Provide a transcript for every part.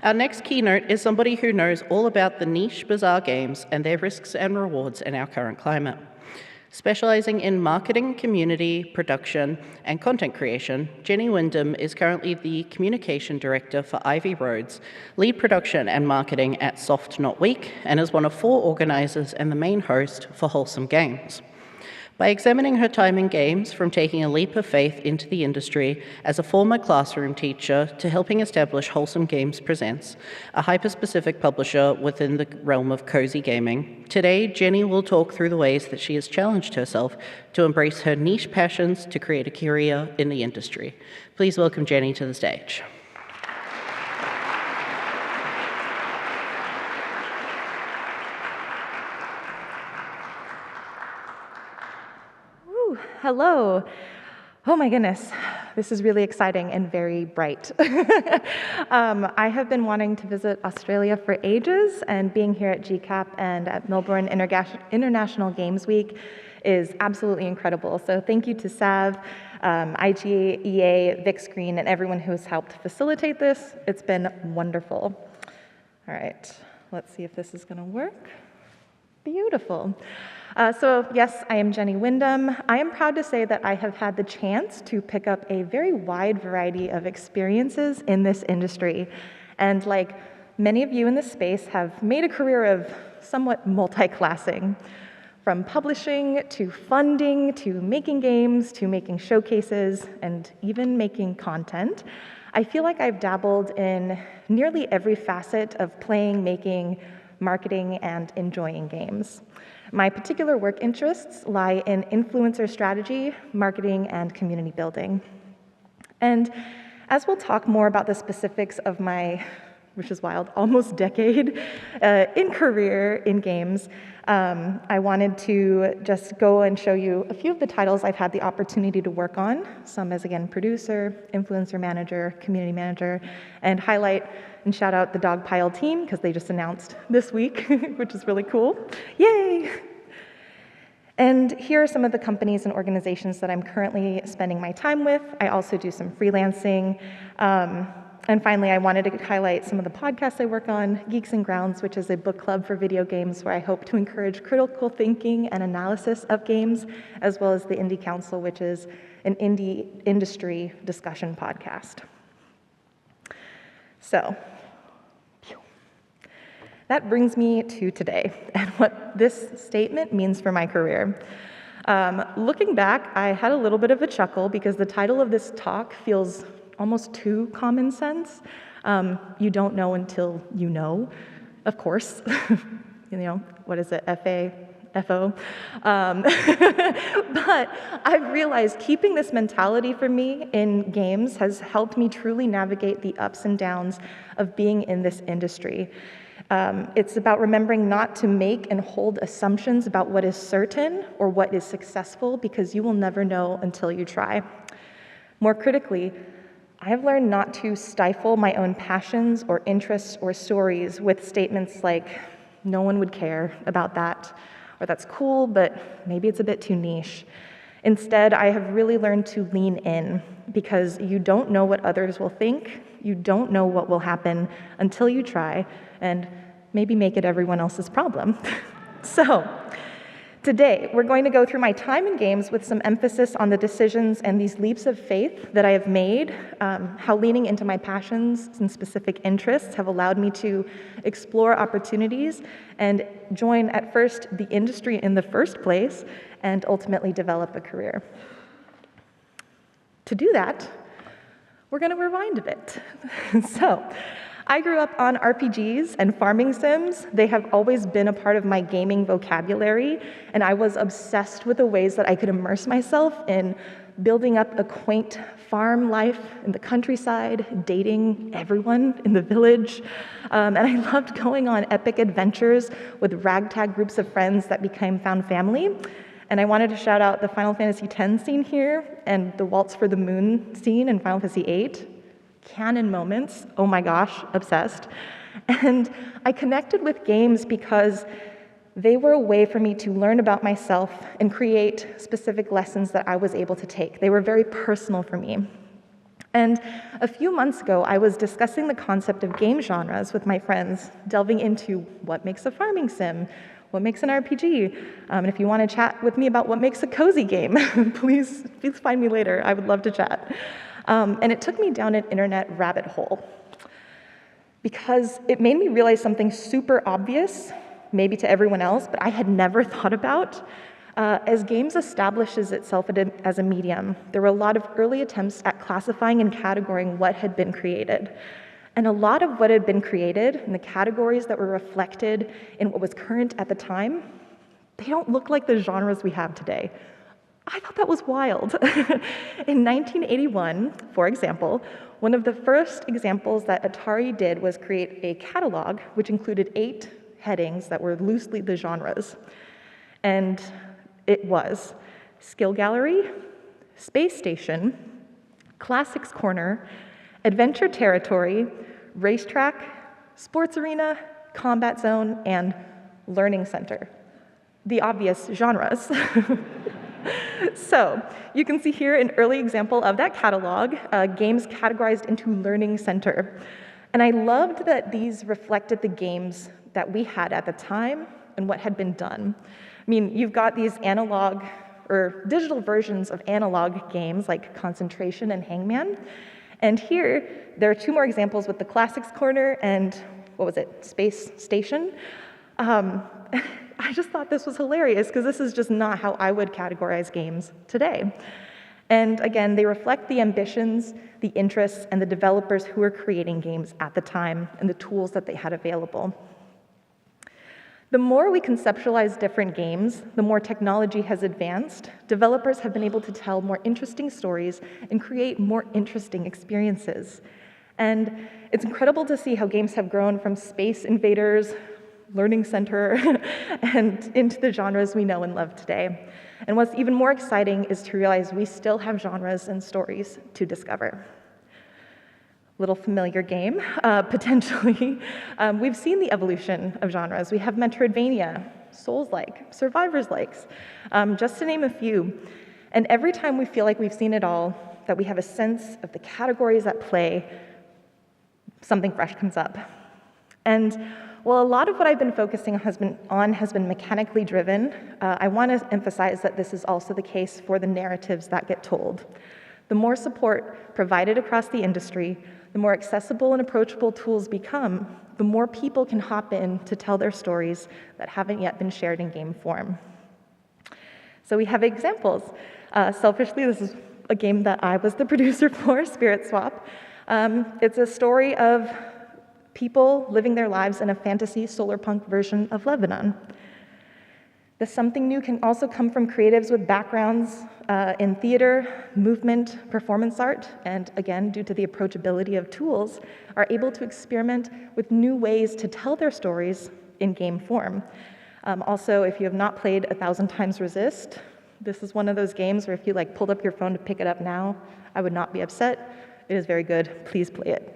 Our next keynote is somebody who knows all about the niche, bizarre games and their risks and rewards in our current climate. Specializing in marketing, community, production, and content creation, Jenny Windom is currently the Communication Director for Ivy Roads, lead production and marketing at Soft Not Weak, and is one of 4 organizers and the main host for Wholesome Games. By examining her time in games, from taking a leap of faith into the industry as a former classroom teacher to helping establish Wholesome Games Presents, a hyper-specific publisher within the realm of cozy gaming, today Jenny will talk through the ways that she has challenged herself to embrace her niche passions to create a career in the industry. Please welcome Jenny to the stage. Hello. Oh my goodness, this is really exciting and very bright. I have been wanting to visit Australia for ages, and being here at GCAP and at Melbourne International Games Week is absolutely incredible. So thank you to SAV, IGEA, Vic Screen, and everyone who has helped facilitate this. It's been wonderful. All right, let's see if this is going to work. Beautiful. So yes, I am Jenny Windom. I am proud to say that I have had the chance to pick up a very wide variety of experiences in this industry. And like many of you in this space, have made a career of somewhat multi-classing. From publishing, to funding, to making games, to making showcases, and even making content. I feel like I've dabbled in nearly every facet of playing, making, marketing, and enjoying games. My particular work interests lie in influencer strategy, marketing, and community building. And as we'll talk more about the specifics of my, which is wild, almost decade in career in games, I wanted to just go and show you a few of the titles I've had the opportunity to work on, some as, again, producer, influencer manager, community manager, and highlight and shout out the Dogpile team, because they just announced this week, which is really cool. Yay! And here are some of the companies and organizations that I'm currently spending my time with. I also do some freelancing. And finally, I wanted to highlight some of the podcasts I work on, Geeks and Grounds, which is a book club for video games where I hope to encourage critical thinking and analysis of games, as well as the Indie Council, which is an indie industry discussion podcast. So, that brings me to today and what this statement means for my career. Looking back, I had a little bit of a chuckle because the title of this talk feels almost too common sense. You don't know until you know, of course. You know, what is it, FO? But I've realized keeping this mentality for me in games has helped me truly navigate the ups and downs of being in this industry. It's about remembering not to make and hold assumptions about what is certain or what is successful, because you will never know until you try. More critically, I have learned not to stifle my own passions or interests or stories with statements like, no one would care about that, or that's cool, but maybe it's a bit too niche. Instead, I have really learned to lean in, because you don't know what others will think, you don't know what will happen until you try, and maybe make it everyone else's problem. So, today, we're going to go through my time in games with some emphasis on the decisions and these leaps of faith that I have made, how leaning into my passions and specific interests have allowed me to explore opportunities and join, at first, the industry in the first place, and ultimately develop a career. To do that, we're going to rewind a bit. So, I grew up on RPGs and farming sims. They have always been a part of my gaming vocabulary, and I was obsessed with the ways that I could immerse myself in building up a quaint farm life in the countryside, dating everyone in the village. And I loved going on epic adventures with ragtag groups of friends that became found family. And I wanted to shout out the Final Fantasy X scene here and the Waltz for the Moon scene in Final Fantasy VIII. Canon moments, oh my gosh, obsessed. And I connected with games because they were a way for me to learn about myself and create specific lessons that I was able to take. They were very personal for me. And a few months ago, I was discussing the concept of game genres with my friends, delving into what makes a farming sim, what makes an RPG, and if you want to chat with me about what makes a cozy game, please find me later. I would love to chat. And it took me down an internet rabbit hole because it made me realize something super obvious, maybe to everyone else, but I had never thought about. As games establishes itself as a medium, there were a lot of early attempts at classifying and categorizing what had been created. And a lot of what had been created and the categories that were reflected in what was current at the time, they don't look like the genres we have today. I thought that was wild. In 1981, for example, one of the first examples that Atari did was create a catalog which included 8 headings that were loosely the genres. And it was Skill Gallery, Space Station, Classics Corner, Adventure Territory, Racetrack, Sports Arena, Combat Zone, and Learning Center. The obvious genres. So, you can see here an early example of that catalog, games categorized into Learning Center. And I loved that these reflected the games that we had at the time and what had been done. I mean, you've got these analog or digital versions of analog games like Concentration and Hangman. And here, there are 2 more examples with the Classics Corner and, what was it, Space Station. I just thought this was hilarious because this is just not how I would categorize games today. And again, they reflect the ambitions, the interests, and the developers who were creating games at the time and the tools that they had available. The more we conceptualize different games, the more technology has advanced. Developers have been able to tell more interesting stories and create more interesting experiences. And it's incredible to see how games have grown from Space Invaders, Learning Center, and into the genres we know and love today. And what's even more exciting is to realize we still have genres and stories to discover. Little familiar game, potentially. We've seen the evolution of genres. We have Metroidvania, Souls-like, Survivors-likes, just to name a few. And every time we feel like we've seen it all, that we have a sense of the categories at play, something fresh comes up. And while a lot of what I've been focusing on has been mechanically driven, I want to emphasize that this is also the case for the narratives that get told. The more support provided across the industry, the more accessible and approachable tools become, the more people can hop in to tell their stories that haven't yet been shared in game form. So we have examples. Selfishly, this is a game that I was the producer for, Spirit Swap. It's a story of people living their lives in a fantasy solarpunk version of Lebanon. The something new can also come from creatives with backgrounds in theater, movement, performance art, and again, due to the approachability of tools, are able to experiment with new ways to tell their stories in game form. Also, if you have not played 1,000 Times Resist, this is one of those games where if you pulled up your phone to pick it up now, I would not be upset. It is very good. Please play it.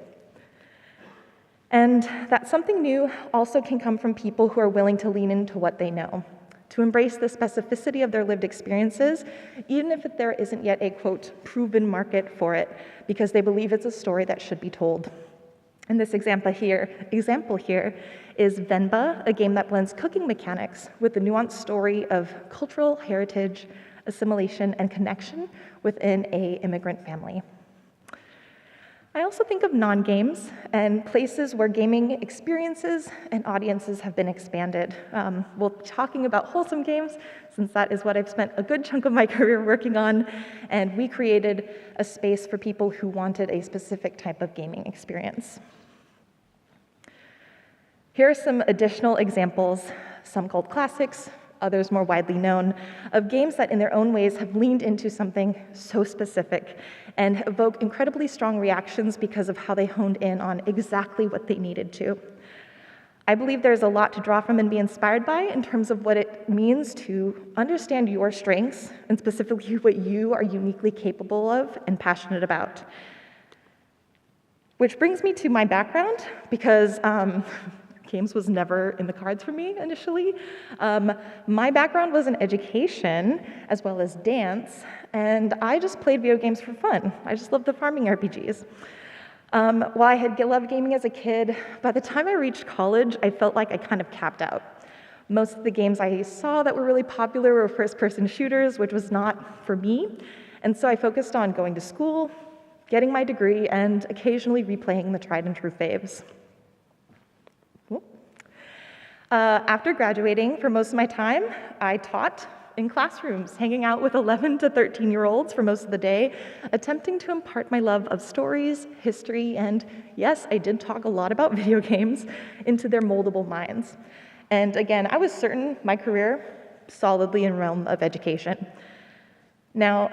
And that something new also can come from people who are willing to lean into what they know, to embrace the specificity of their lived experiences, even if there isn't yet a, quote, proven market for it, because they believe it's a story that should be told. And this example here is Venba, a game that blends cooking mechanics with the nuanced story of cultural heritage, assimilation, and connection within an immigrant family. I also think of non-games and places where gaming experiences and audiences have been expanded. We'll be talking about Wholesome Games, since that is what I've spent a good chunk of my career working on, and we created a space for people who wanted a specific type of gaming experience. Here are some additional examples, some called classics, others more widely known, of games that in their own ways have leaned into something so specific and evoke incredibly strong reactions because of how they honed in on exactly what they needed to. I believe there's a lot to draw from and be inspired by in terms of what it means to understand your strengths and specifically what you are uniquely capable of and passionate about. Which brings me to my background, because Games was never in the cards for me initially. My background was in education as well as dance, and I just played video games for fun. I just loved the farming RPGs. While I had loved gaming as a kid, by the time I reached college, I felt like I kind of capped out. Most of the games I saw that were really popular were first-person shooters, which was not for me, and so I focused on going to school, getting my degree, and occasionally replaying the tried-and-true faves. After graduating, for most of my time, I taught in classrooms, hanging out with 11 to 13-year-olds for most of the day, attempting to impart my love of stories, history, and yes, I did talk a lot about video games into their moldable minds. And again, I was certain my career solidly in the realm of education. Now,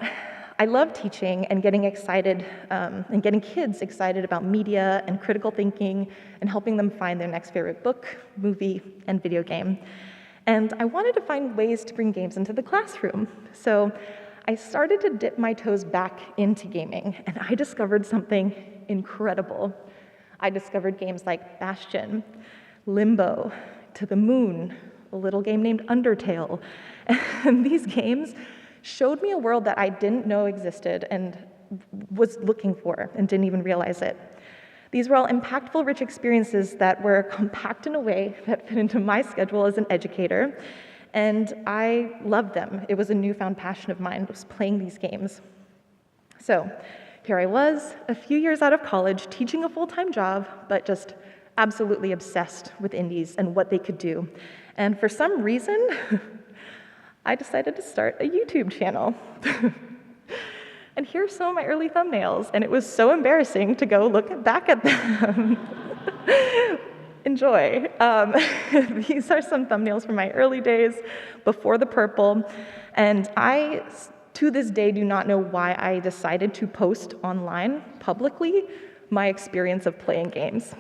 I love teaching and getting excited and getting kids excited about media and critical thinking and helping them find their next favorite book, movie, and video game. And I wanted to find ways to bring games into the classroom. So I started to dip my toes back into gaming, and I discovered something incredible. I discovered games like Bastion, Limbo, To the Moon, a little game named Undertale. And these games showed me a world that I didn't know existed and was looking for and didn't even realize it. These were all impactful, rich experiences that were compact in a way that fit into my schedule as an educator, and I loved them. It was a newfound passion of mine, was playing these games. So here I was, a few years out of college, teaching a full-time job, but just absolutely obsessed with indies and what they could do. And for some reason, I decided to start a YouTube channel. And here's some of my early thumbnails, and it was so embarrassing to go look back at them. Enjoy. These are some thumbnails from my early days, before the purple, and I, to this day, do not know why I decided to post online publicly my experience of playing games.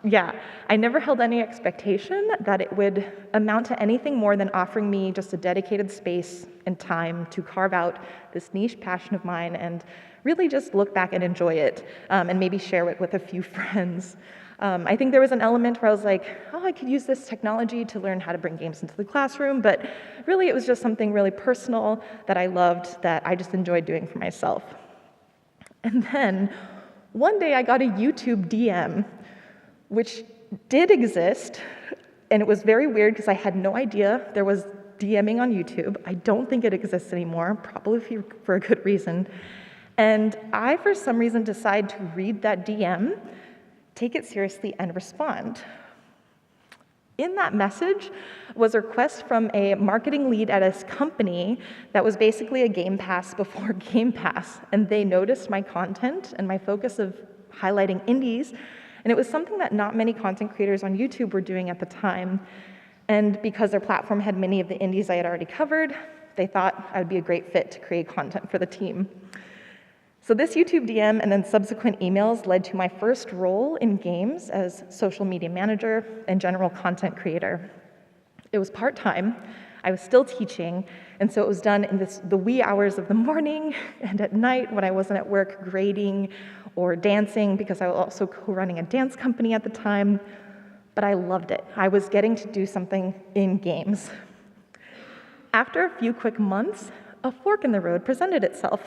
Yeah, I never held any expectation that it would amount to anything more than offering me just a dedicated space and time to carve out this niche passion of mine and really just look back and enjoy it, and maybe share it with a few friends. I think there was an element where I was like, oh, I could use this technology to learn how to bring games into the classroom, but really it was just something really personal that I loved, that I just enjoyed doing for myself. And then one day I got a YouTube DM, which did exist, and it was very weird because I had no idea there was DMing on YouTube. I don't think it exists anymore, probably for a good reason. And I, for some reason, decided to read that DM, take it seriously, and respond. In that message was a request from a marketing lead at a company that was basically a Game Pass before Game Pass, and they noticed my content and my focus of highlighting indies. And it was something that not many content creators on YouTube were doing at the time. And because their platform had many of the indies I had already covered, they thought I would be a great fit to create content for the team. So this YouTube DM and then subsequent emails led to my first role in games as social media manager and general content creator. It was part-time. I was still teaching, and so it was done in the wee hours of the morning and at night when I wasn't at work grading or dancing, because I was also co-running a dance company at the time, but I loved it. I was getting to do something in games. After a few quick months, a fork in the road presented itself.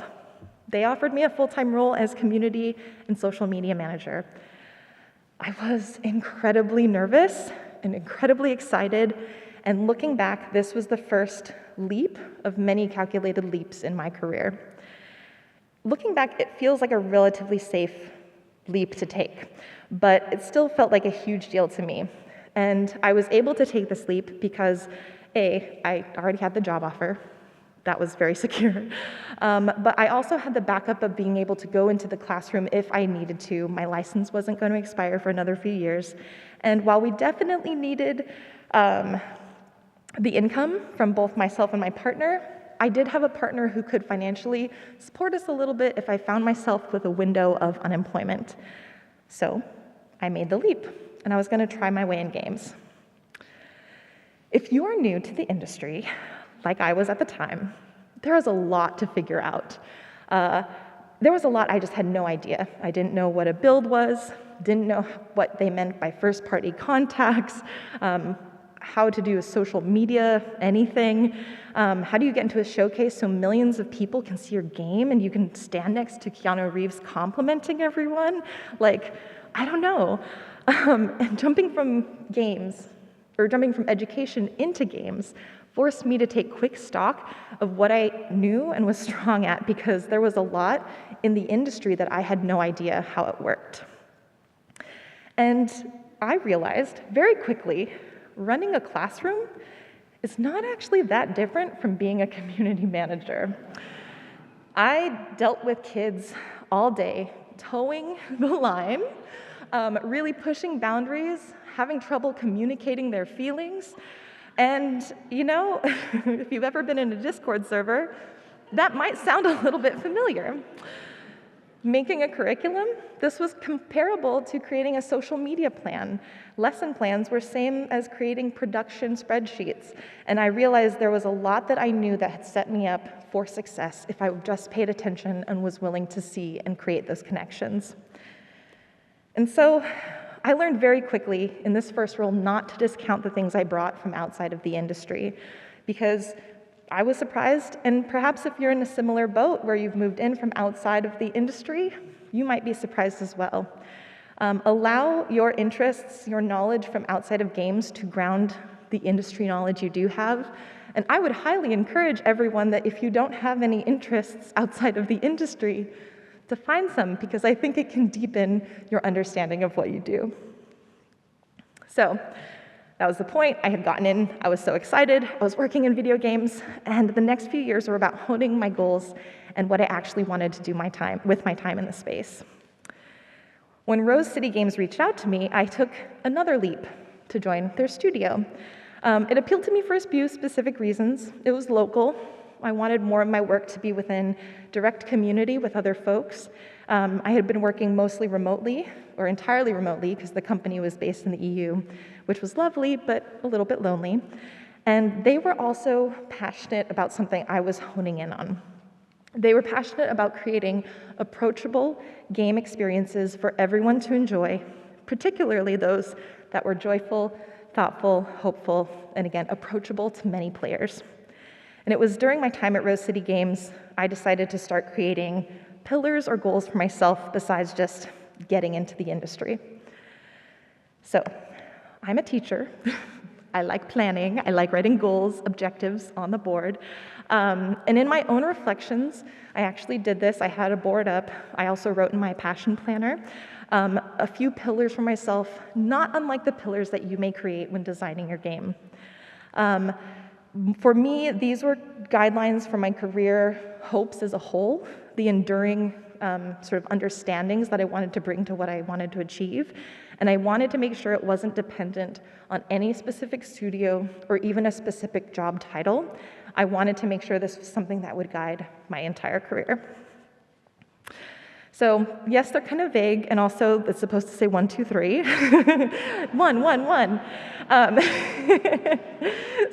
They offered me a full-time role as community and social media manager. I was incredibly nervous and incredibly excited, and looking back, this was the first leap of many calculated leaps in my career. Looking back, it feels like a relatively safe leap to take, but it still felt like a huge deal to me. And I was able to take this leap because, A, I already had the job offer. That was very secure. But I also had the backup of being able to go into the classroom if I needed to. My license wasn't going to expire for another few years. And while we definitely needed the income from both myself and my partner, I did have a partner who could financially support us a little bit if I found myself with a window of unemployment. So I made the leap, and I was going to try my way in games. If you are new to the industry, like I was at the time, there is a lot to figure out. There was a lot I just had no idea. I didn't know what a build was, didn't know what they meant by first-party contacts, how to do a social media, anything. How do you get into a showcase so millions of people can see your game and you can stand next to Keanu Reeves complimenting everyone? Like, I don't know. And jumping from education into games forced me to take quick stock of what I knew and was strong at, because there was a lot in the industry that I had no idea how it worked. And I realized very quickly, running a classroom is not actually that different from being a community manager. I dealt with kids all day, towing the line, really pushing boundaries, having trouble communicating their feelings. And, you know, if you've ever been in a Discord server, that might sound a little bit familiar. Making a curriculum, this was comparable to creating a social media plan. Lesson plans were same as creating production spreadsheets. And I realized there was a lot that I knew that had set me up for success if I just paid attention and was willing to see and create those connections. And so I learned very quickly in this first role not to discount the things I brought from outside of the industry, because I was surprised, and perhaps if you're in a similar boat where you've moved in from outside of the industry, you might be surprised as well. Allow your interests, your knowledge from outside of games to ground the industry knowledge you do have. And I would highly encourage everyone that if you don't have any interests outside of the industry, to find some, because I think it can deepen your understanding of what you do. So that was the point. I had gotten in. I was so excited. I was working in video games, and the next few years were about honing my goals and what I actually wanted to do with my time in the space. When Rose City Games reached out to me, I took another leap to join their studio. It appealed to me for a few specific reasons. It was local. I wanted more of my work to be within direct community with other folks. I had been working mostly remotely, or entirely remotely, because the company was based in the EU, which was lovely, but a little bit lonely. And they were also passionate about something I was honing in on. They were passionate about creating approachable game experiences for everyone to enjoy, particularly those that were joyful, thoughtful, hopeful, and again, approachable to many players. And it was during my time at Rose City Games, I decided to start creating pillars or goals for myself besides just getting into the industry. So, I'm a teacher. I like planning. I like writing goals, objectives on the board. And in my own reflections, I actually did this. I had a board up. I also wrote in my passion planner a few pillars for myself, not unlike the pillars that you may create when designing your game. For me, these were guidelines for my career hopes as a whole, the enduring sort of understandings that I wanted to bring to what I wanted to achieve. And I wanted to make sure it wasn't dependent on any specific studio or even a specific job title. I wanted to make sure this was something that would guide my entire career. So yes, they're kind of vague, and also it's supposed to say 1, 2, 3. 1.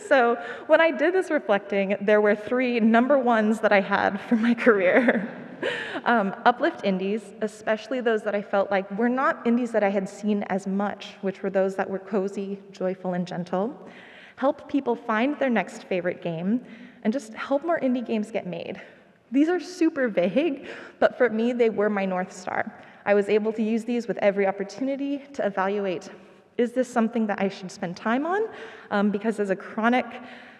So when I did this reflecting, there were 3 number ones that I had for my career. Uplift indies, especially those that I felt like were not indies that I had seen as much, which were those that were cozy, joyful, and gentle. Help people find their next favorite game, and just help more indie games get made. These are super vague, but for me, they were my North Star. I was able to use these with every opportunity to evaluate, is this something that I should spend time on? Because as a chronic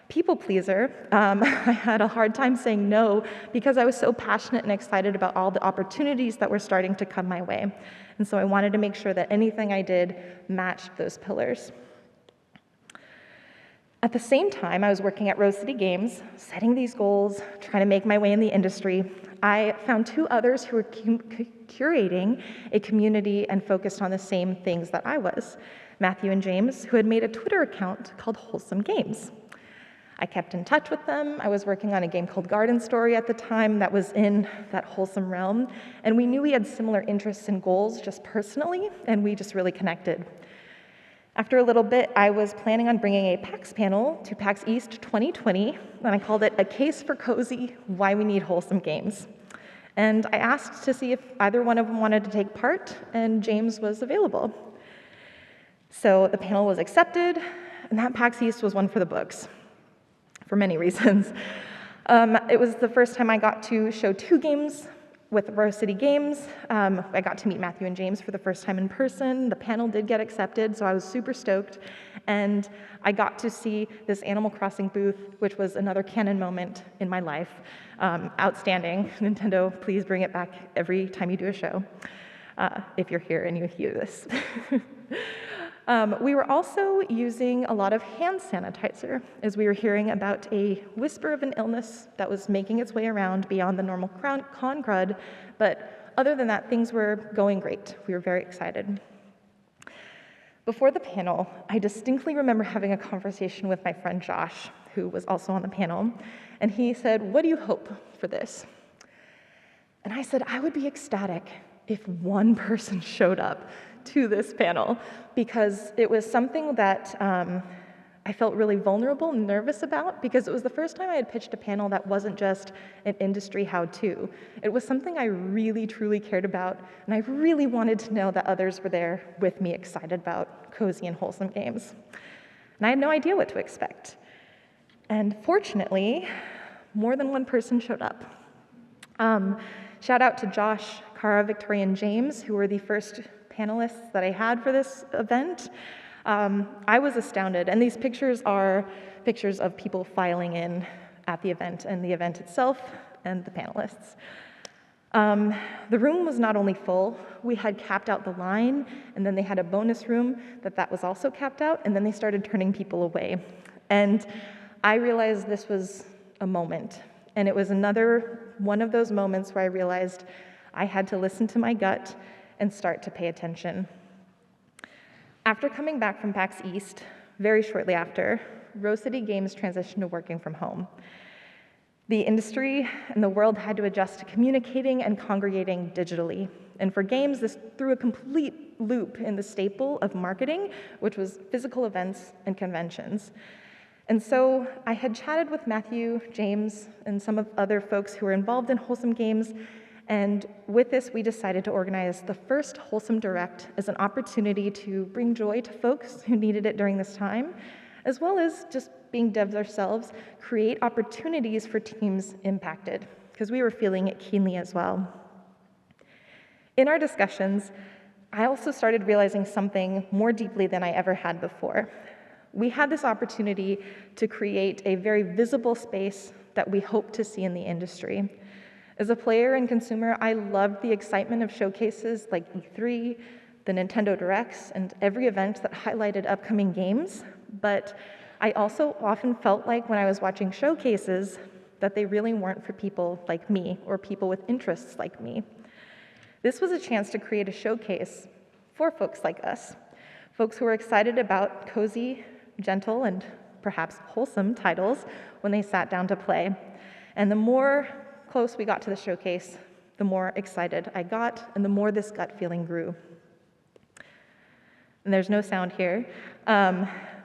people pleaser, I had a hard time saying no because I was so passionate and excited about all the opportunities that were starting to come my way. And so I wanted to make sure that anything I did matched those pillars. At the same time, I was working at Rose City Games, setting these goals, trying to make my way in the industry. I found 2 others who were curating a community and focused on the same things that I was, Matthew and James, who had made a Twitter account called Wholesome Games. I kept in touch with them. I was working on a game called Garden Story at the time that was in that wholesome realm, and we knew we had similar interests and goals just personally, and we just really connected. After a little bit, I was planning on bringing a PAX panel to PAX East 2020, and I called it A Case for Cozy, Why We Need Wholesome Games. And I asked to see if either one of them wanted to take part, and James was available. So the panel was accepted, and that PAX East was one for the books, for many reasons. It was the first time I got to show 2 games with Rose City Games. I got to meet Matthew and James for the first time in person. The panel did get accepted, so I was super stoked. And I got to see this Animal Crossing booth, which was another canon moment in my life. Outstanding. Nintendo, please bring it back every time you do a show, if you're here and you hear this. We were also using a lot of hand sanitizer as we were hearing about a whisper of an illness that was making its way around beyond the normal con crud, but other than that, things were going great. We were very excited. Before the panel, I distinctly remember having a conversation with my friend Josh, who was also on the panel, and he said, "What do you hope for this?" And I said, I would be ecstatic if one person showed up to this panel, because it was something that I felt really vulnerable and nervous about, because it was the first time I had pitched a panel that wasn't just an industry how-to. It was something I really, truly cared about, and I really wanted to know that others were there with me, excited about cozy and wholesome games. And I had no idea what to expect. And fortunately, more than one person showed up. Shout out to Josh, Cara, Victoria, and James, who were the first panelists that I had for this event. I was astounded, and these pictures are pictures of people filing in at the event, and the event itself, and the panelists. The room was not only full, we had capped out the line, and then they had a bonus room that was also capped out, and then they started turning people away. And I realized this was a moment, and it was another one of those moments where I realized I had to listen to my gut and start to pay attention. After coming back from PAX East, very shortly after, Rose City Games transitioned to working from home. The industry and the world had to adjust to communicating and congregating digitally. And for games, this threw a complete loop in the staple of marketing, which was physical events and conventions. And so I had chatted with Matthew, James, and some of other folks who were involved in Wholesome Games, and with this, we decided to organize the first Wholesome Direct as an opportunity to bring joy to folks who needed it during this time, as well as just being devs ourselves, create opportunities for teams impacted, because we were feeling it keenly as well. In our discussions, I also started realizing something more deeply than I ever had before. We had this opportunity to create a very visible space that we hope to see in the industry. As a player and consumer, I loved the excitement of showcases like E3, the Nintendo Directs, and every event that highlighted upcoming games, but I also often felt like when I was watching showcases that they really weren't for people like me or people with interests like me. This was a chance to create a showcase for folks like us, folks who are excited about cozy, gentle, and perhaps wholesome titles when they sat down to play. And the more close we got to the showcase, the more excited I got, and the more this gut feeling grew. And there's no sound here.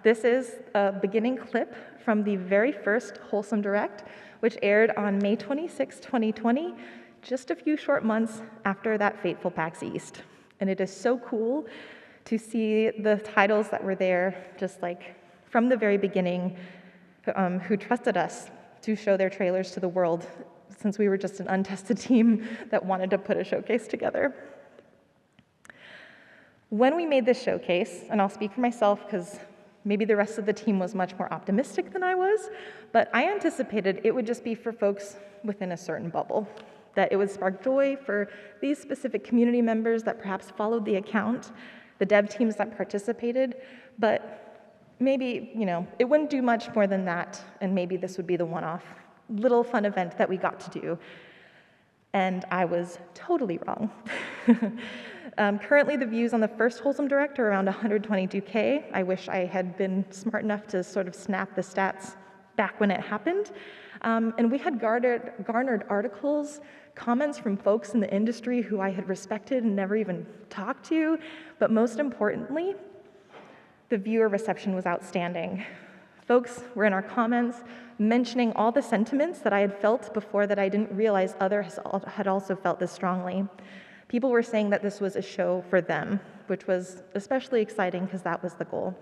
This is a beginning clip from the very first Wholesome Direct, which aired on May 26, 2020, just a few short months after that fateful PAX East. And it is so cool to see the titles that were there, just like from the very beginning, who trusted us to show their trailers to the world, since we were just an untested team that wanted to put a showcase together. When we made this showcase, and I'll speak for myself because maybe the rest of the team was much more optimistic than I was, but I anticipated it would just be for folks within a certain bubble, that it would spark joy for these specific community members that perhaps followed the account, the dev teams that participated, but maybe, it wouldn't do much more than that, and maybe this would be the one-off little fun event that we got to do. And I was totally wrong. Currently, the views on the first Wholesome Direct are around 122K. I wish I had been smart enough to sort of snap the stats back when it happened. And we had garnered articles, comments from folks in the industry who I had respected and never even talked to. But most importantly, the viewer reception was outstanding. Folks were in our comments mentioning all the sentiments that I had felt before that I didn't realize others had also felt this strongly. People were saying that this was a show for them, which was especially exciting because that was the goal.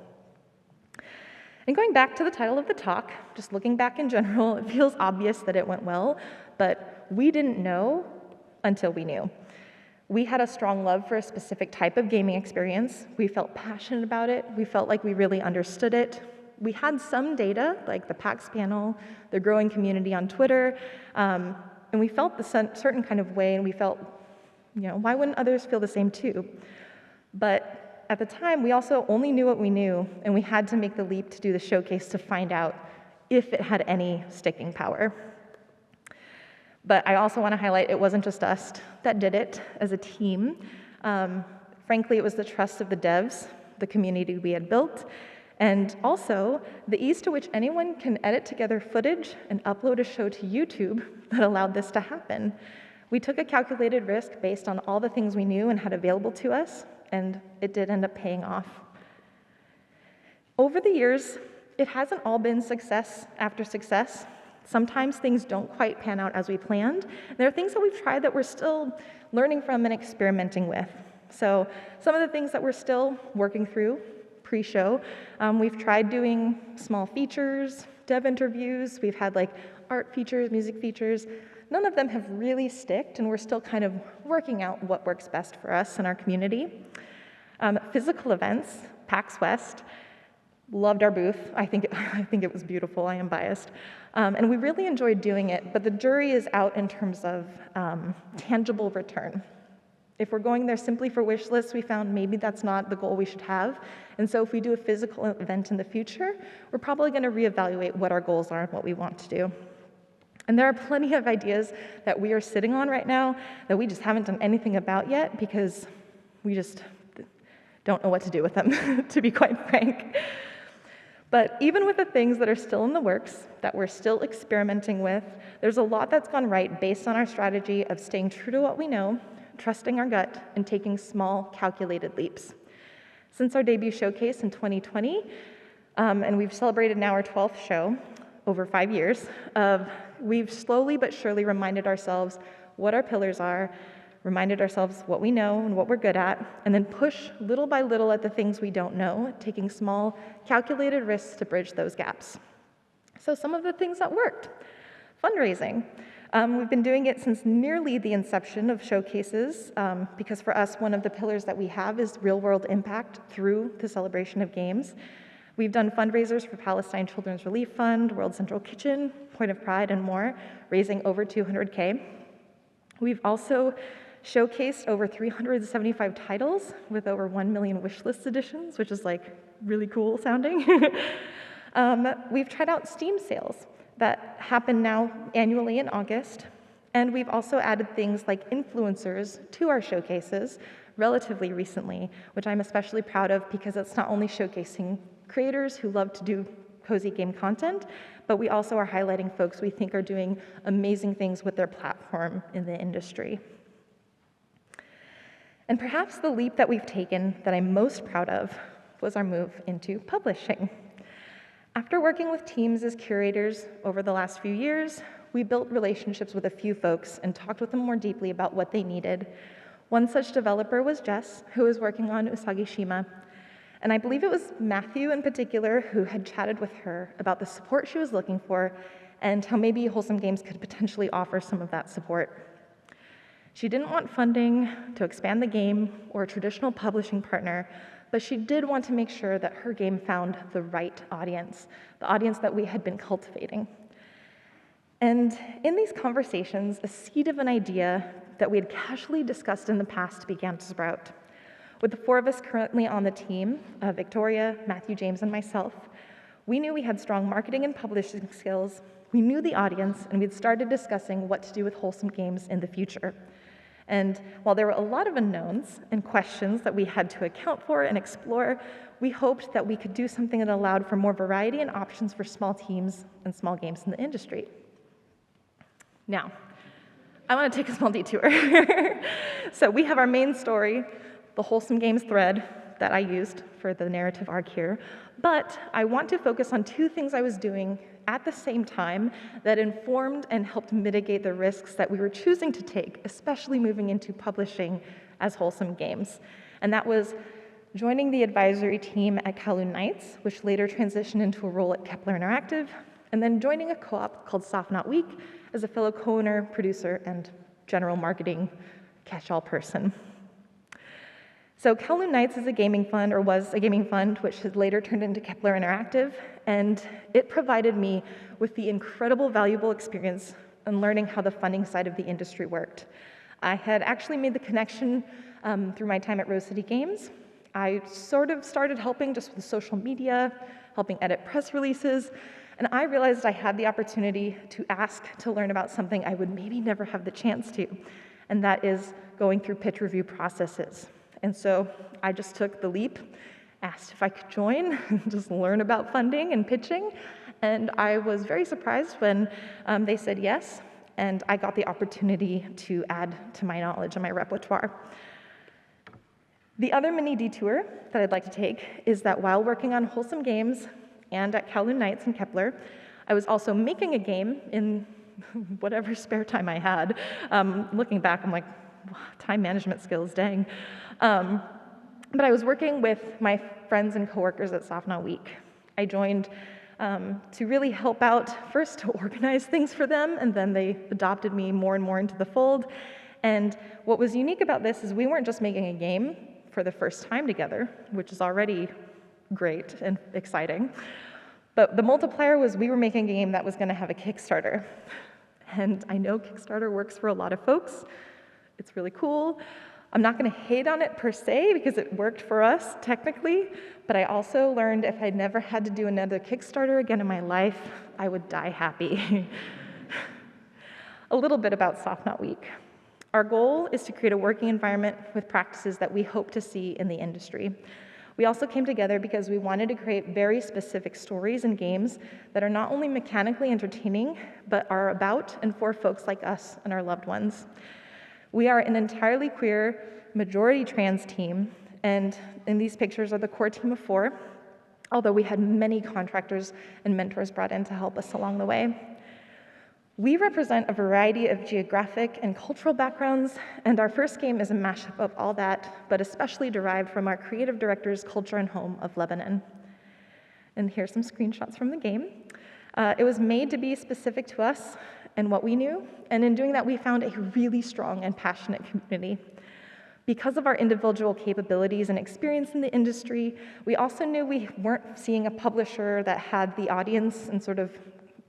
And going back to the title of the talk, just looking back in general, it feels obvious that it went well, but we didn't know until we knew. We had a strong love for a specific type of gaming experience. We felt passionate about it. We felt like we really understood it. We had some data, like the PAX panel, the growing community on Twitter, and we felt the certain kind of way, and we felt, why wouldn't others feel the same too? But at the time, we also only knew what we knew, and we had to make the leap to do the showcase to find out if it had any sticking power. But I also want to highlight it wasn't just us that did it as a team. Frankly, it was the trust of the devs, the community we had built, and also the ease to which anyone can edit together footage and upload a show to YouTube that allowed this to happen. We took a calculated risk based on all the things we knew and had available to us, and it did end up paying off. Over the years, it hasn't all been success after success. Sometimes things don't quite pan out as we planned. There are things that we've tried that we're still learning from and experimenting with. So some of the things that we're still working through pre-show, we've tried doing small features, dev interviews, we've had art features, music features. None of them have really sticked, and we're still kind of working out what works best for us and our community. Physical events, PAX West, loved our booth. I think it was beautiful, I am biased. And we really enjoyed doing it, but the jury is out in terms of tangible return. If we're going there simply for wish lists, we found maybe that's not the goal we should have. And so if we do a physical event in the future, we're probably going to reevaluate what our goals are and what we want to do. And there are plenty of ideas that we are sitting on right now that we just haven't done anything about yet because we just don't know what to do with them, to be quite frank. But even with the things that are still in the works, that we're still experimenting with, there's a lot that's gone right based on our strategy of staying true to what we know, trusting our gut, and taking small, calculated leaps. Since our debut showcase in 2020, and we've celebrated now our 12th show over 5 years, we've slowly but surely reminded ourselves what our pillars are, reminded ourselves what we know and what we're good at, and then push little by little at the things we don't know, taking small, calculated risks to bridge those gaps. So some of the things that worked. Fundraising. We've been doing it since nearly the inception of showcases, because for us, one of the pillars that we have is real-world impact through the celebration of games. We've done fundraisers for Palestine Children's Relief Fund, World Central Kitchen, Point of Pride, and more, raising over $200K. We've also showcased over 375 titles with over 1 million wishlist editions, which is really cool sounding. We've tried out Steam sales that happen now annually in August, and we've also added things like influencers to our showcases relatively recently, which I'm especially proud of because it's not only showcasing creators who love to do cozy game content, but we also are highlighting folks we think are doing amazing things with their platform in the industry. And perhaps the leap that we've taken that I'm most proud of was our move into publishing. After working with teams as curators over the last few years, we built relationships with a few folks and talked with them more deeply about what they needed. One such developer was Jess, who was working on Usagi-shima. And I believe it was Matthew in particular who had chatted with her about the support she was looking for and how maybe Wholesome Games could potentially offer some of that support. She didn't want funding to expand the game or a traditional publishing partner, but she did want to make sure that her game found the right audience, the audience that we had been cultivating. And in these conversations, a seed of an idea that we had casually discussed in the past began to sprout. With the 4 of us currently on the team, Victoria, Matthew, James, and myself, we knew we had strong marketing and publishing skills, we knew the audience, and we'd started discussing what to do with Wholesome Games in the future. And while there were a lot of unknowns and questions that we had to account for and explore, we hoped that we could do something that allowed for more variety and options for small teams and small games in the industry. Now, I want to take a small detour. So we have our main story, the Wholesome Games thread, that I used for the narrative arc here, but I want to focus on two things I was doing at the same time that informed and helped mitigate the risks that we were choosing to take, especially moving into publishing as Wholesome Games. And that was joining the advisory team at Kowloon Nights, which later transitioned into a role at Kepler Interactive, and then joining a co-op called Soft Not Week as a fellow co-owner, producer, and general marketing catch-all person. So Kowloon Nights is a gaming fund, or was a gaming fund, which has later turned into Kepler Interactive, and it provided me with the incredible valuable experience in learning how the funding side of the industry worked. I had actually made the connection through my time at Rose City Games. I sort of started helping just with social media, helping edit press releases, and I realized I had the opportunity to ask to learn about something I would maybe never have the chance to, and that is going through pitch review processes. And so I just took the leap, asked if I could join, and just learn about funding and pitching, and I was very surprised when they said yes, and I got the opportunity to add to my knowledge and my repertoire. The other mini detour that I'd like to take is that while working on Wholesome Games and at Kowloon Nights and Kepler, I was also making a game in whatever spare time I had. Looking back, I'm like, wow, time management skills, dang. But I was working with my friends and coworkers at Soft Not Week. I joined to really help out, first to organize things for them, and then they adopted me more and more into the fold. And what was unique about this is we weren't just making a game for the first time together, which is already great and exciting, but the multiplier was we were making a game that was going to have a Kickstarter. And I know Kickstarter works for a lot of folks. It's really cool. I'm not going to hate on it per se because it worked for us technically, but I also learned if I'd never had to do another Kickstarter again in my life, I would die happy. A little bit about Soft Not Week. Our goal is to create a working environment with practices that we hope to see in the industry. We also came together because we wanted to create very specific stories and games that are not only mechanically entertaining, but are about and for folks like us and our loved ones. We are an entirely queer, majority trans team, and in these pictures are the core team of 4, although we had many contractors and mentors brought in to help us along the way. We represent a variety of geographic and cultural backgrounds, and our first game is a mashup of all that, but especially derived from our creative director's culture and home of Lebanon. And here's some screenshots from the game. It was made to be specific to us and what we knew, and in doing that, we found a really strong and passionate community. Because of our individual capabilities and experience in the industry, we also knew we weren't seeing a publisher that had the audience and sort of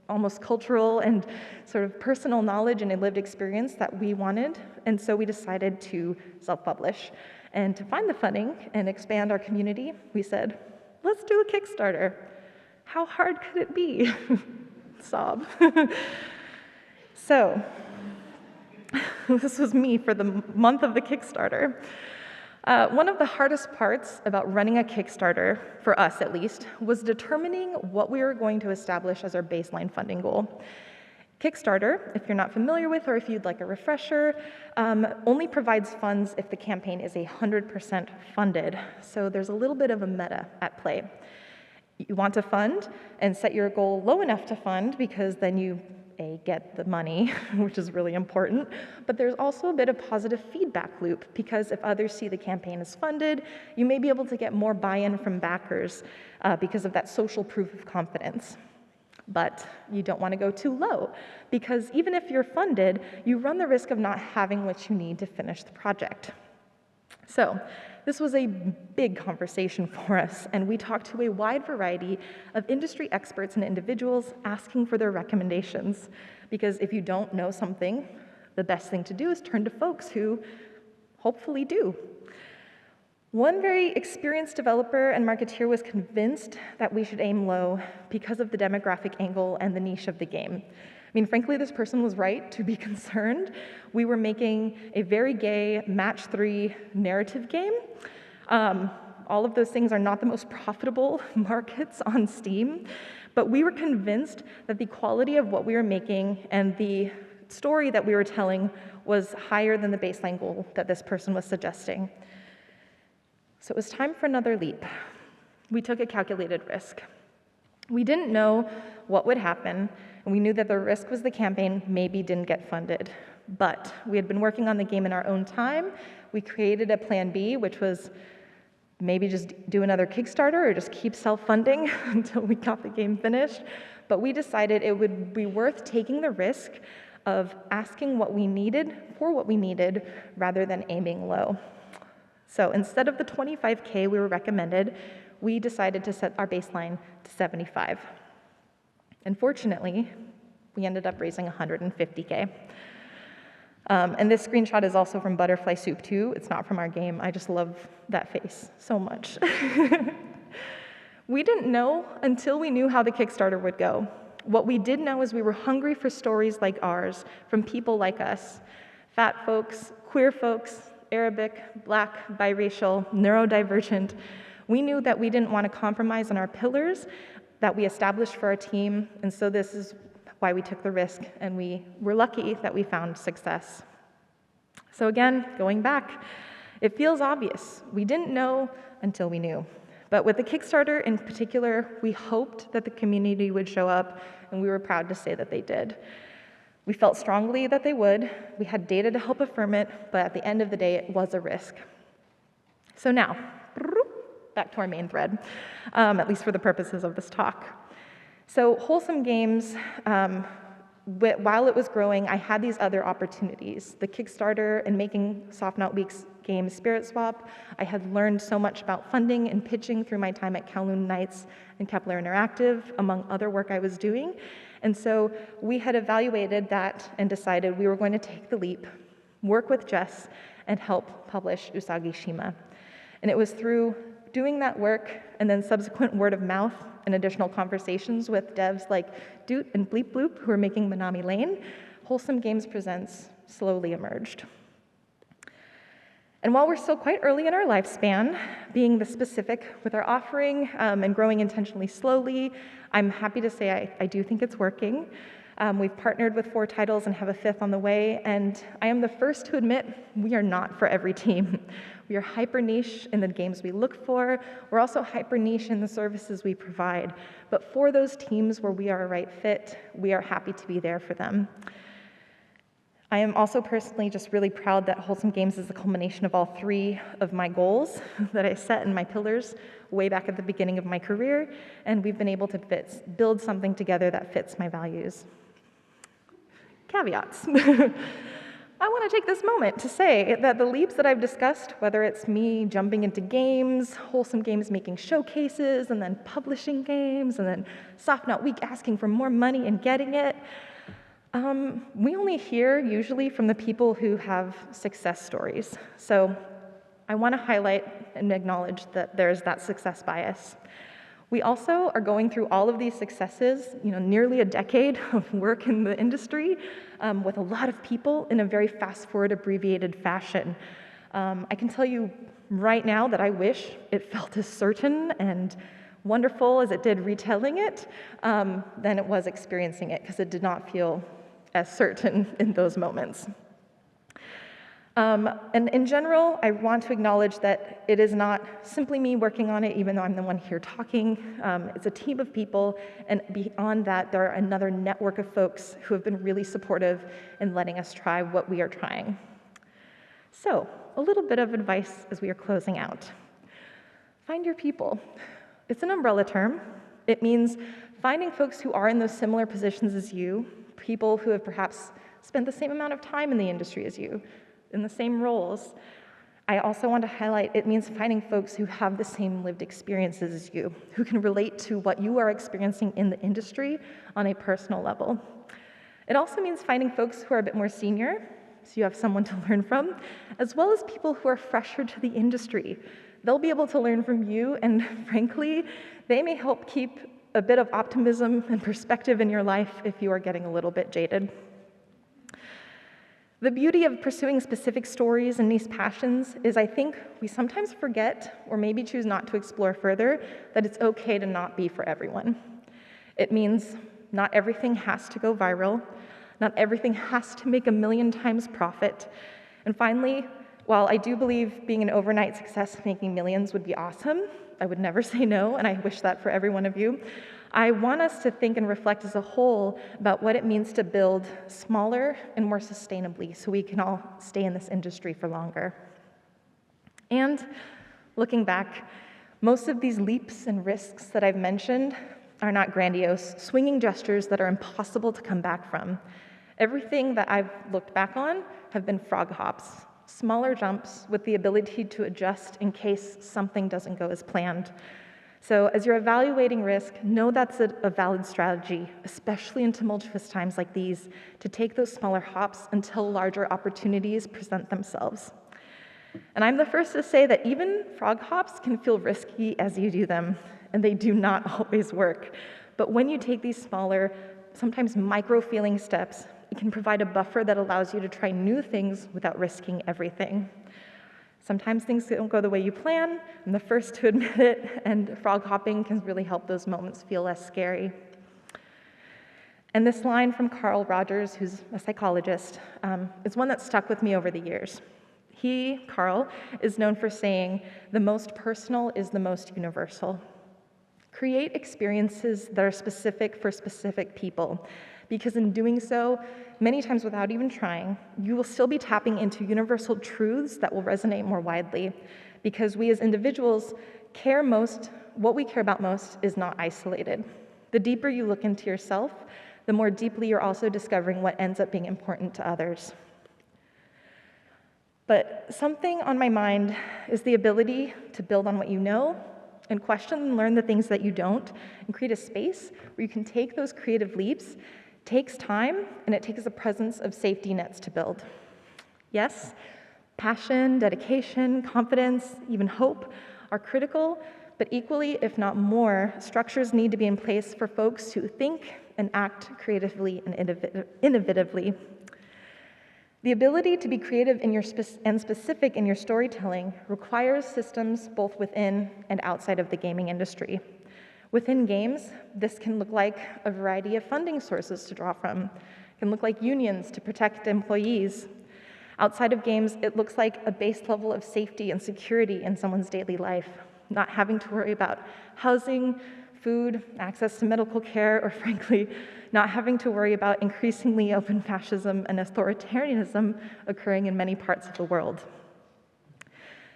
almost cultural and sort of personal knowledge and a lived experience that we wanted, and so we decided to self-publish. And to find the funding and expand our community, we said, let's do a Kickstarter. How hard could it be? Sob. So, this was me for the month of the Kickstarter. One of the hardest parts about running a Kickstarter, for us at least, was determining what we were going to establish as our baseline funding goal. Kickstarter, if you're not familiar with or if you'd like a refresher, only provides funds if the campaign is 100% funded. So there's a little bit of a meta at play. You want to fund and set your goal low enough to fund because then you get the money, which is really important, but there's also a bit of positive feedback loop because if others see the campaign is funded, you may be able to get more buy-in from backers because of that social proof of confidence. But you don't want to go too low because even if you're funded, you run the risk of not having what you need to finish the project. So this was a big conversation for us, and we talked to a wide variety of industry experts and individuals asking for their recommendations. Because if you don't know something, the best thing to do is turn to folks who hopefully do. One very experienced developer and marketeer was convinced that we should aim low because of the demographic angle and the niche of the game. I mean, frankly, this person was right to be concerned. We were making a very gay match 3 narrative game. All of those things are not the most profitable markets on Steam, but we were convinced that the quality of what we were making and the story that we were telling was higher than the baseline goal that this person was suggesting. So it was time for another leap. We took a calculated risk. We didn't know what would happen, and we knew that the risk was the campaign maybe didn't get funded. But we had been working on the game in our own time. We created a plan B, which was maybe just do another Kickstarter or just keep self-funding until we got the game finished. But we decided it would be worth taking the risk of asking what we needed for what we needed rather than aiming low. So instead of the 25K we were recommended, we decided to set our baseline to 75. Unfortunately, we ended up raising 150K. And this screenshot is also from Butterfly Soup 2. It's not from our game. I just love that face so much. We didn't know until we knew how the Kickstarter would go. What we did know is we were hungry for stories like ours from people like us, fat folks, queer folks, Arabic, Black, biracial, neurodivergent. We knew that we didn't want to compromise on our pillars that we established for our team, and so this is why we took the risk, and we were lucky that we found success. So again, going back, it feels obvious. We didn't know until we knew. But with the Kickstarter in particular, we hoped that the community would show up, and we were proud to say that they did. We felt strongly that they would. We had data to help affirm it, but at the end of the day, it was a risk. So now, back to our main thread, at least for the purposes of this talk. So Wholesome Games, while it was growing, I had these other opportunities. The Kickstarter and making Soft Knot Week's game Spirit Swap. I had learned so much about funding and pitching through my time at Kowloon Nights and Kepler Interactive, among other work I was doing. And so we had evaluated that and decided we were going to take the leap, work with Jess, and help publish Usagi Shima. And it was through doing that work and then subsequent word of mouth and additional conversations with devs like Doot and Bleep Bloop, who are making Manami Lane, Wholesome Games Presents slowly emerged. And while we're still quite early in our lifespan, being the specific with our offering and growing intentionally slowly, I'm happy to say I do think it's working. We've partnered with 4 titles and have a 5th on the way, and I am the first to admit we are not for every team. We are hyper niche in the games we look for. We're also hyper niche in the services we provide. But for those teams where we are a right fit, we are happy to be there for them. I am also personally just really proud that Wholesome Games is the culmination of all 3 of my goals that I set in my pillars way back at the beginning of my career, and we've been able to build something together that fits my values. Caveats. I want to take this moment to say that the leaps that I've discussed, whether it's me jumping into games, Wholesome Games making showcases, and then publishing games, and then Soft Knot Week asking for more money and getting it, we only hear usually from the people who have success stories. So I want to highlight and acknowledge that there's that success bias. We also are going through all of these successes, nearly a decade of work in the industry with a lot of people in a very fast-forward, abbreviated fashion. I can tell you right now that I wish it felt as certain and wonderful as it did retelling it than it was experiencing it, because it did not feel as certain in those moments. And in general, I want to acknowledge that it is not simply me working on it, even though I'm the one here talking. It's a team of people, and beyond that, there are another network of folks who have been really supportive in letting us try what we are trying. So, a little bit of advice as we are closing out. Find your people. It's an umbrella term. It means finding folks who are in those similar positions as you, people who have perhaps spent the same amount of time in the industry as you, in the same roles. I also want to highlight it means finding folks who have the same lived experiences as you, who can relate to what you are experiencing in the industry on a personal level. It also means finding folks who are a bit more senior, so you have someone to learn from, as well as people who are fresher to the industry. They'll be able to learn from you, and frankly, they may help keep a bit of optimism and perspective in your life if you are getting a little bit jaded. The beauty of pursuing specific stories and niche passions is I think we sometimes forget, or maybe choose not to explore further, that it's okay to not be for everyone. It means not everything has to go viral, not everything has to make 1,000,000 times profit, and finally, While I do believe being an overnight success, making millions would be awesome, I would never say no, and I wish that for every one of you. I want us to think and reflect as a whole about what it means to build smaller and more sustainably so we can all stay in this industry for longer. And looking back, most of these leaps and risks that I've mentioned are not grandiose, swinging gestures that are impossible to come back from. Everything that I've looked back on have been frog hops, smaller jumps with the ability to adjust in case something doesn't go as planned. So as you're evaluating risk, know that's a valid strategy, especially in tumultuous times like these, to take those smaller hops until larger opportunities present themselves. And I'm the first to say that even frog hops can feel risky as you do them, and they do not always work. But when you take these smaller, sometimes micro-feeling steps, it can provide a buffer that allows you to try new things without risking everything. Sometimes things don't go the way you plan. I'm the first to admit it, and frog hopping can really help those moments feel less scary. And this line from Carl Rogers, who's a psychologist, is one that stuck with me over the years. He, Carl, is known for saying, "The most personal is the most universal." Create experiences that are specific for specific people, because in doing so, many times without even trying, you will still be tapping into universal truths that will resonate more widely, because we as individuals care most, what we care about most is not isolated. The deeper you look into yourself, the more deeply you're also discovering what ends up being important to others. But something on my mind is the ability to build on what you know and question and learn the things that you don't and create a space where you can take those creative leaps. It takes time, and it takes the presence of safety nets to build. Yes, passion, dedication, confidence, even hope are critical, but equally, if not more, structures need to be in place for folks who think and act creatively and innovatively. The ability to be creative and specific in your storytelling requires systems both within and outside of the gaming industry. Within games, this can look like a variety of funding sources to draw from. It can look like unions to protect employees. Outside of games, it looks like a base level of safety and security in someone's daily life, not having to worry about housing, food, access to medical care, or frankly, not having to worry about increasingly open fascism and authoritarianism occurring in many parts of the world.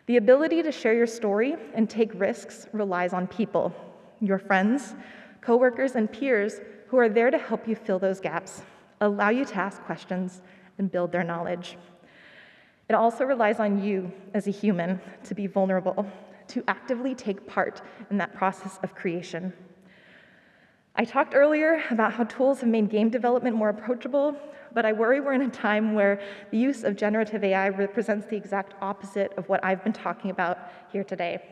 The ability to share your story and take risks relies on people, your friends, coworkers, and peers who are there to help you fill those gaps, allow you to ask questions, and build their knowledge. It also relies on you as a human to be vulnerable, to actively take part in that process of creation. I talked earlier about how tools have made game development more approachable, but I worry we're in a time where the use of generative AI represents the exact opposite of what I've been talking about here today.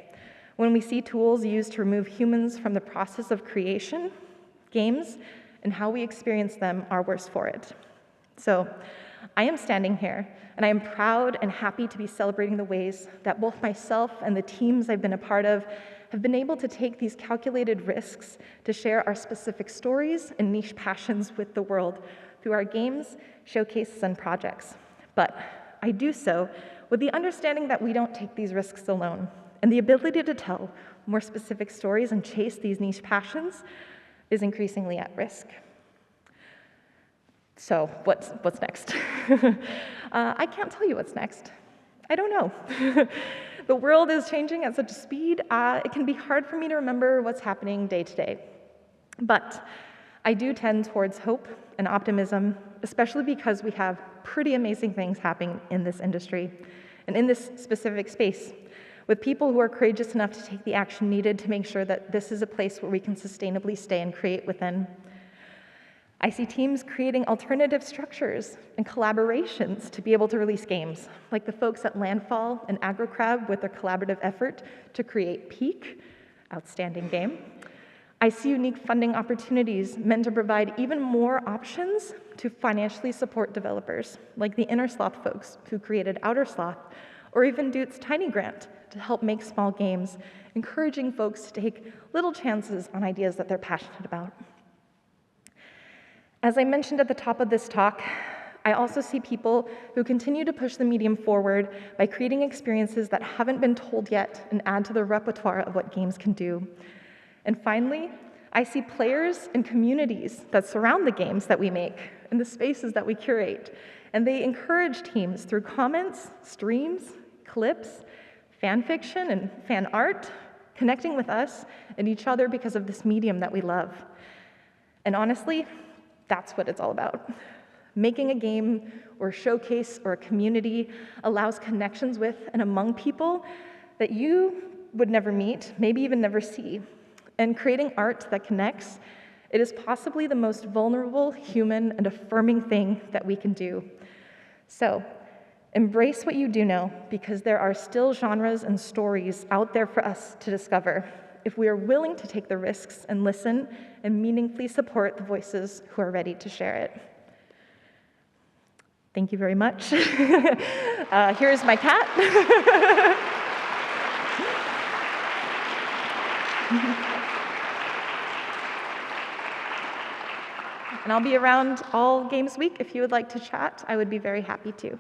When we see tools used to remove humans from the process of creation, games and how we experience them are worse for it. So I am standing here, and I am proud and happy to be celebrating the ways that both myself and the teams I've been a part of have been able to take these calculated risks to share our specific stories and niche passions with the world through our games, showcases, and projects. But I do so with the understanding that we don't take these risks alone, and the ability to tell more specific stories and chase these niche passions is increasingly at risk. So what's next? I can't tell you what's next. I don't know. The world is changing at such a speed, it can be hard for me to remember what's happening day to day. But I do tend towards hope and optimism, especially because we have pretty amazing things happening in this industry and in this specific space, with people who are courageous enough to take the action needed to make sure that this is a place where we can sustainably stay and create within. I see teams creating alternative structures and collaborations to be able to release games, like the folks at Landfall and AgroCrab with their collaborative effort to create Peak, outstanding game. I see unique funding opportunities meant to provide even more options to financially support developers, like the Inner Sloth folks who created Outer Sloth, or even Dute's Tiny Grant to help make small games, encouraging folks to take little chances on ideas that they're passionate about. As I mentioned at the top of this talk, I also see people who continue to push the medium forward by creating experiences that haven't been told yet and add to the repertoire of what games can do. And finally, I see players and communities that surround the games that we make and the spaces that we curate. And they encourage teams through comments, streams, clips, fan fiction, and fan art, connecting with us and each other because of this medium that we love. And honestly, that's what it's all about. Making a game or a showcase or a community allows connections with and among people that you would never meet, maybe even never see. And creating art that connects, it is possibly the most vulnerable, human, and affirming thing that we can do. So, embrace what you do know, because there are still genres and stories out there for us to discover if we are willing to take the risks and listen and meaningfully support the voices who are ready to share it. Thank you very much. Here is my cat. And I'll be around all Games Week. If you would like to chat, I would be very happy to.